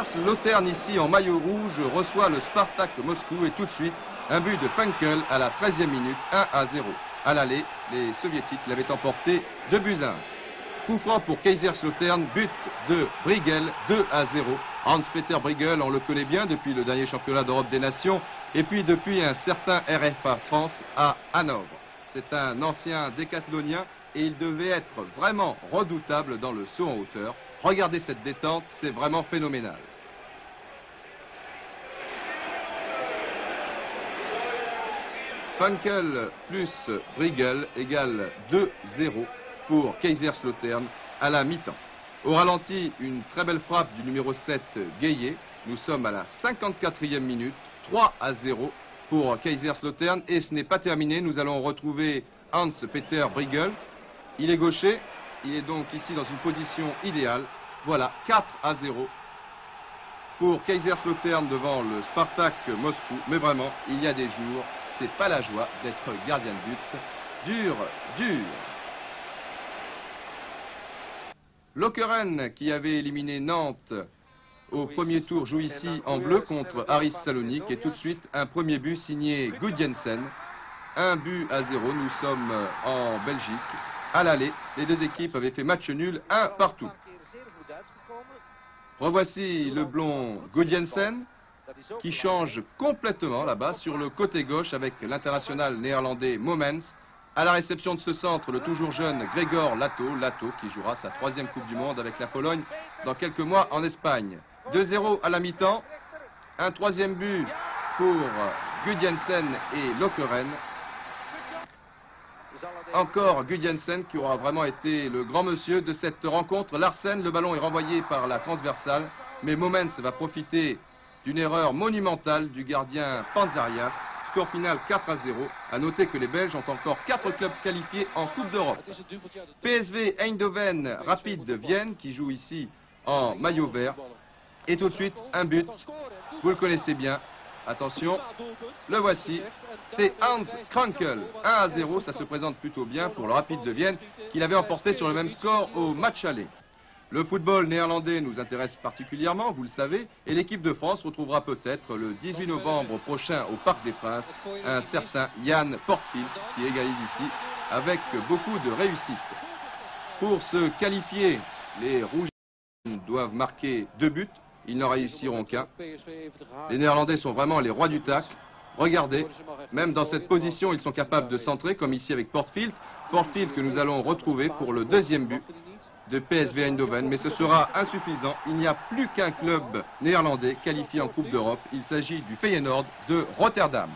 Kaiserslautern ici en maillot rouge reçoit le Spartak Moscou et tout de suite un but de Funkel à la 13e minute, 1-0. À l'aller, les soviétiques l'avaient emporté 2-1. Coup franc pour Kaiserslautern, but de Briegel, 2-0. Hans-Peter Briegel, on le connaît bien depuis le dernier championnat d'Europe des Nations et puis depuis un certain RFA France à Hanovre. C'est un ancien décathlonien et il devait être vraiment redoutable dans le saut en hauteur. Regardez cette détente, c'est vraiment phénoménal. Funkel plus Briegel égale 2-0 pour Kaiserslautern à la mi-temps. Au ralenti, une très belle frappe du numéro 7 Gueye. Nous sommes à la 54e minute, 3-0 pour Kaiserslautern et ce n'est pas terminé. Nous allons retrouver Hans-Peter Briegel. Il est gaucher, il est donc ici dans une position idéale. Voilà, 4-0 pour Kaiserslautern devant le Spartak Moscou. Mais vraiment, il y a des jours, c'est pas la joie d'être gardien de but. Dur, dur. Lokeren, qui avait éliminé Nantes au premier tour, joue ici en bleu contre Aris Salonique. Et tout de suite, un premier but signé Gudjensen. 1-0, nous sommes en Belgique. À l'aller, les deux équipes avaient fait match nul, 1 partout. Revoici le blond Gudjensen qui change complètement là-bas sur le côté gauche avec l'international néerlandais Momens. À la réception de ce centre, le toujours jeune Gregor Lato qui jouera sa 3e Coupe du Monde avec la Pologne dans quelques mois en Espagne. 2-0 à la mi-temps, un 3e but pour Gudjensen et Lokeren. Encore Gudjensen qui aura vraiment été le grand monsieur de cette rencontre. Larsen, le ballon est renvoyé par la transversale, mais Momens va profiter d'une erreur monumentale du gardien Panzarias. Score final 4-0. À noter que les Belges ont encore 4 clubs qualifiés en Coupe d'Europe. PSV Eindhoven Rapid de Vienne qui joue ici en maillot vert. Et tout de suite un but. Vous le connaissez bien. Attention, le voici. C'est Hans Krankel. 1-0. Ça se présente plutôt bien pour le Rapid de Vienne qui l'avait emporté sur le même score au match aller. Le football néerlandais nous intéresse particulièrement, vous le savez, et l'équipe de France retrouvera peut-être le 18 novembre prochain au Parc des Princes un certain Jan Portfield qui égalise ici avec beaucoup de réussite. Pour se qualifier, les Rouges doivent marquer 2 buts, ils n'en réussiront qu'un. Les Néerlandais sont vraiment les rois du tacle. Regardez, même dans cette position, ils sont capables de centrer, comme ici avec Portfield. Portfield que nous allons retrouver pour le 2e but de PSV Eindhoven, mais ce sera insuffisant. Il n'y a plus qu'un club néerlandais qualifié en Coupe d'Europe. Il s'agit du Feyenoord de Rotterdam.